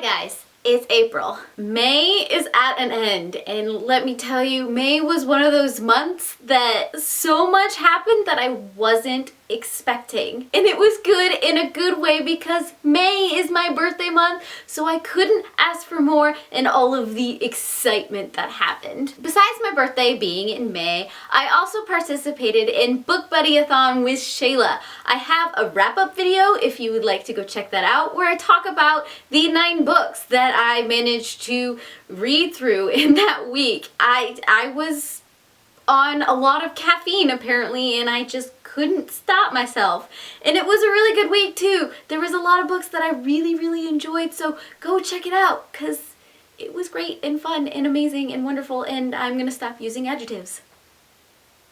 guys, it's April. May is at an end, and let me tell you, May was one of those months that so much happened that I wasn't expecting. And it was good in a good way because May is my birthday month, so I couldn't ask for more in all of the excitement that happened. Besides my birthday being in May, I also participated in Book Buddy-a-thon with Shayla. I have a wrap-up video if you would like to go check that out, where I talk about the 9 books that I managed to read through in that week. I was on a lot of caffeine apparently, and I just couldn't stop myself. And it was a really good week too. There was a lot of books that I really enjoyed, so go check it out because it was great and fun and amazing and wonderful, and I'm gonna stop using adjectives.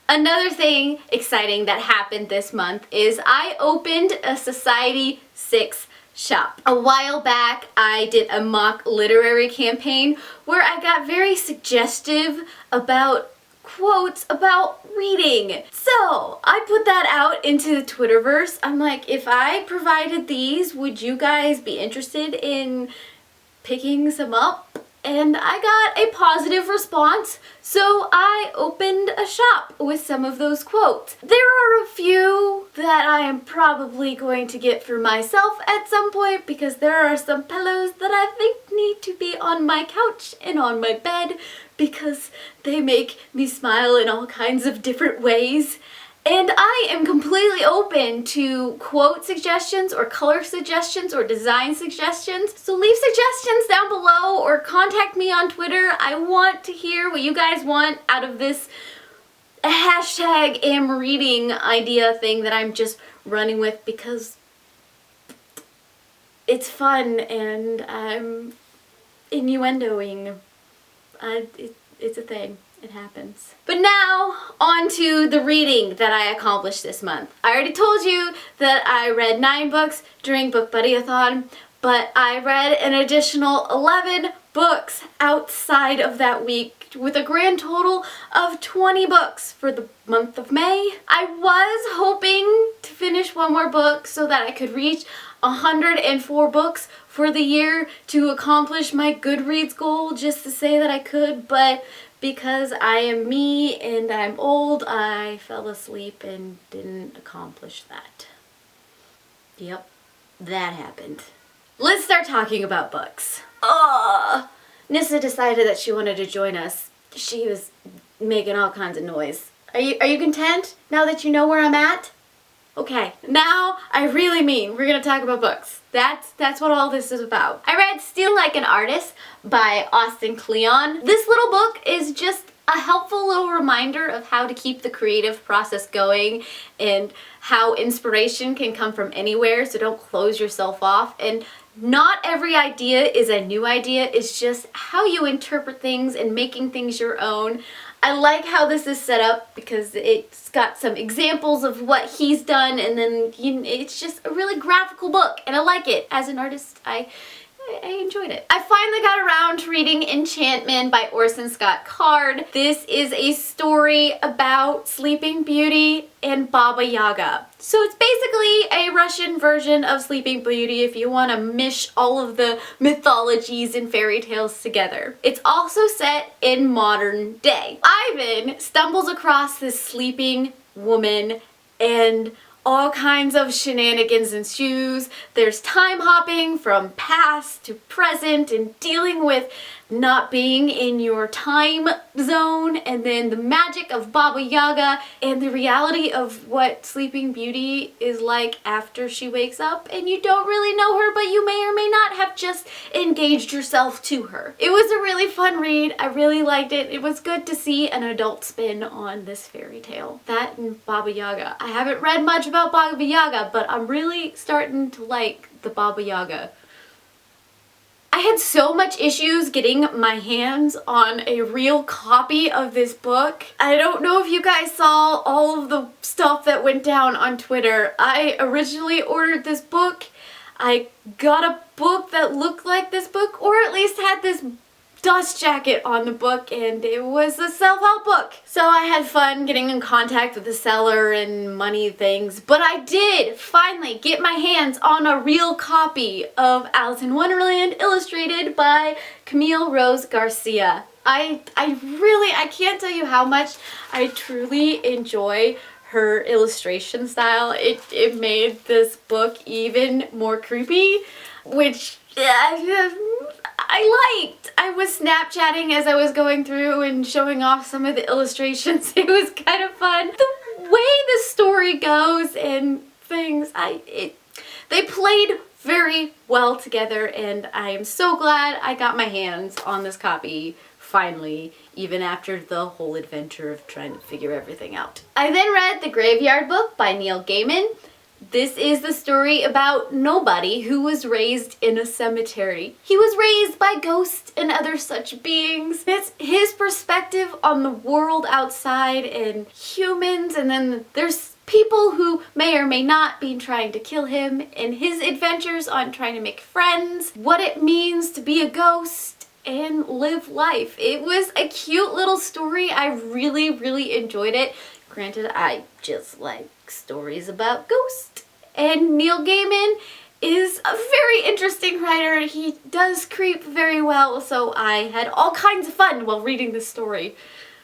Another thing exciting that happened this month is I opened a Society 6 shop. A while back, I did a mock literary campaign where I got very suggestive about quotes about reading. So I put that out into the Twitterverse. I'm like, if I provided these, would you guys be interested in picking some up? And I got a positive response, so I opened a shop with some of those quotes. There are a few that I am probably going to get for myself at some point because there are some pillows that I think need to be on my couch and on my bed because they make me smile in all kinds of different ways. And I am completely open to quote suggestions or color suggestions or design suggestions. So leave suggestions down below or contact me on Twitter. I want to hear what you guys want out of this hashtag am reading idea thing that I'm just running with because it's fun and I'm innuendoing. It's a thing. It happens. But now, on to the reading that I accomplished this month. I already told you that I read 9 books during Book Buddy-a-thon, but I read an additional 11 books outside of that week, with a grand total of 20 books for the month of May. I was hoping to finish one more book so that I could reach 104 books for the year to accomplish my Goodreads goal, just to say that I could, but because I am me and I'm old, I fell asleep and didn't accomplish that. Yep, that happened. Let's start talking about books. Nissa decided that she wanted to join us. She was making all kinds of noise. Are you content now that you know where I'm at? Okay, now I really mean we're gonna talk about books. That's what all this is about. I read Steal Like an Artist by Austin Kleon. This little book is just a helpful little reminder of how to keep the creative process going and how inspiration can come from anywhere, so don't close yourself off. And not every idea is a new idea, it's just how you interpret things and making things your own. I like how this is set up because it's got some examples of what he's done, and then it's just a really graphical book, and I like it. As an artist, I enjoyed it. I finally got around to reading Enchantment by Orson Scott Card. This is a story about Sleeping Beauty and Baba Yaga. So it's basically a Russian version of Sleeping Beauty if you want to mish all of the mythologies and fairy tales together. It's also set in modern day. Ivan stumbles across this sleeping woman and all kinds of shenanigans ensues. There's time hopping from past to present and dealing with not being in your time zone, and then the magic of Baba Yaga and the reality of what Sleeping Beauty is like after she wakes up and you don't really know her, but you may or may not have just engaged yourself to her. It was a really fun read. I really liked it. It was good to see an adult spin on this fairy tale. That and Baba Yaga. I haven't read much about Baba Yaga, but I'm really starting to like the Baba Yaga. I had so much issues getting my hands on a real copy of this book. I don't know if you guys saw all of the stuff that went down on Twitter. I originally ordered this book. I got a book that looked like this book, or at least had this dust jacket on the book, and it was a self-help book. So I had fun getting in contact with the seller and money things, but I did finally get my hands on a real copy of Alice in Wonderland illustrated by Camille Rose Garcia. I can't tell you how much I truly enjoy her illustration style. It made this book even more creepy, which I liked. I was Snapchatting as I was going through and showing off some of the illustrations. It was kind of fun. The way the story goes and things, they played very well together, and I am so glad I got my hands on this copy finally, even after the whole adventure of trying to figure everything out. I then read The Graveyard Book by Neil Gaiman. This is the story about nobody who was raised in a cemetery. He was raised by ghosts and other such beings. It's his perspective on the world outside and humans, and then there's people who may or may not be trying to kill him, and his adventures on trying to make friends, what it means to be a ghost, and live life. It was a cute little story. I really enjoyed it. Granted, I just like stories about ghosts. And Neil Gaiman is a very interesting writer. He does creep very well, so I had all kinds of fun while reading this story.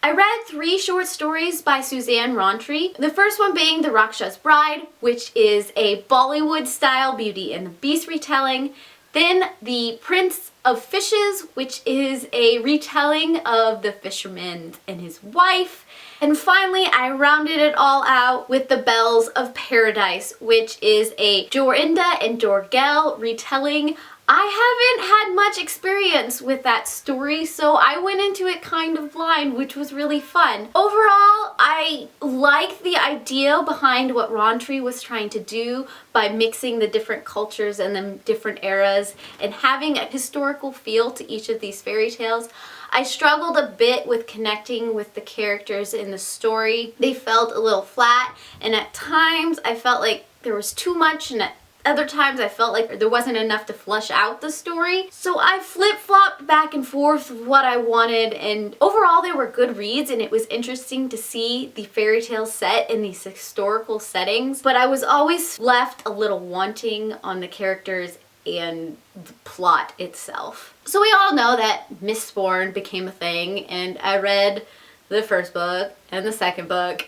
I read 3 short stories by Suzanne Rountree. The first one being The Raksha's Bride, which is a Bollywood-style Beauty and the Beast retelling. Then The Prince of Fishes, which is a retelling of The Fisherman and His Wife. And finally, I rounded it all out with The Bells of Paradise, which is a Jorinda and Dorgel retelling. I haven't had much experience with that story, so I went into it kind of blind, which was really fun. Overall, I like the idea behind what Rountree was trying to do by mixing the different cultures and the different eras and having a historical feel to each of these fairy tales. I struggled a bit with connecting with the characters in the story. They felt a little flat, and at times I felt like there was too much, and at other times I felt like there wasn't enough to flesh out the story. So I flip-flopped back and forth with what I wanted, and overall they were good reads, and it was interesting to see the fairy tale set in these historical settings, but I was always left a little wanting on the characters and the plot itself. So we all know that Mistborn became a thing, and I read the first book and the second book.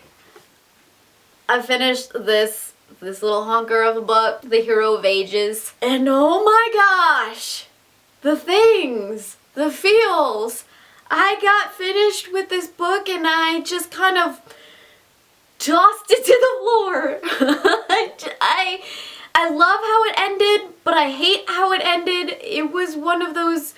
I finished this little honker of a book, The Hero of Ages, and oh my gosh, the things, the feels. I got finished with this book and I just kind of tossed it to the floor. I love how it ended, but I hate how it ended. It was one of those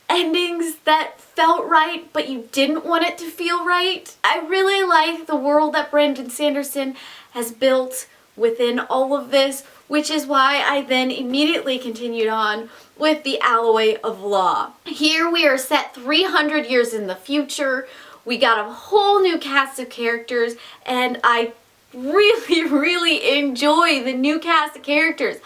endings that felt right, but you didn't want it to feel right. I really like the world that Brandon Sanderson has built within all of this, which is why I then immediately continued on with The Alloy of Law. Here we are set 300 years in the future. We got a whole new cast of characters, and I really enjoy the new cast of characters.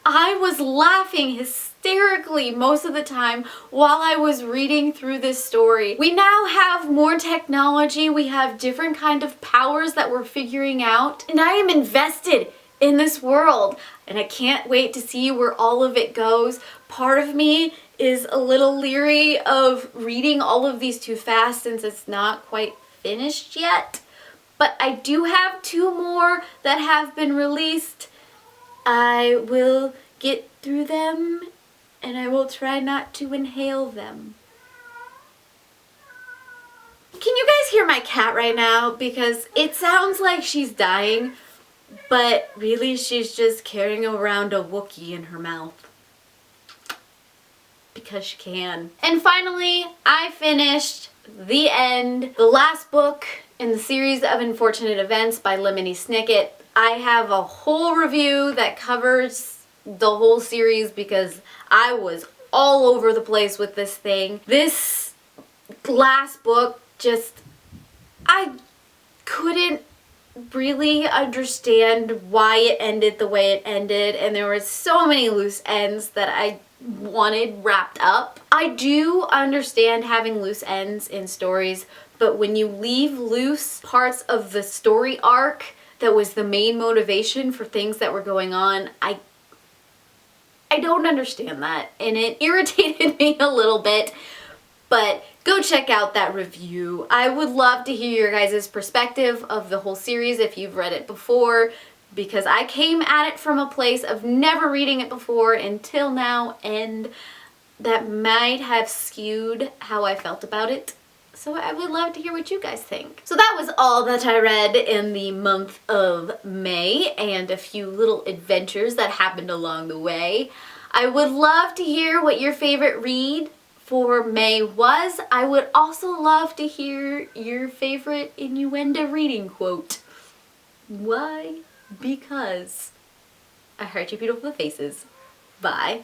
I was laughing hysterically most of the time while I was reading through this story. We now have more technology, we have different kind of powers that we're figuring out, and I am invested in this world, and I can't wait to see where all of it goes. Part of me is a little leery of reading all of these too fast since it's not quite finished yet, but I do have 2 more that have been released. I will get through them, and I will try not to inhale them. Can you guys hear my cat right now? Because it sounds like she's dying, but really she's just carrying around a Wookiee in her mouth. Because she can. And finally, I finished The End, the last book in the series of Unfortunate Events by Lemony Snicket. I have a whole review that covers the whole series because I was all over the place with this thing. This last book I couldn't really understand why it ended the way it ended, and there were so many loose ends that I wanted wrapped up. I do understand having loose ends in stories, but when you leave loose parts of the story arc that was the main motivation for things that were going on, I don't understand that, and it irritated me a little bit. But go check out that review. I would love to hear your guys' perspective of the whole series if you've read it before, because I came at it from a place of never reading it before until now, and that might have skewed how I felt about it. So I would love to hear what you guys think. So that was all that I read in the month of May, and a few little adventures that happened along the way. I would love to hear what your favorite read for May was. I would also love to hear your favorite innuendo reading quote. Why? Because I heart you beautiful faces. Bye.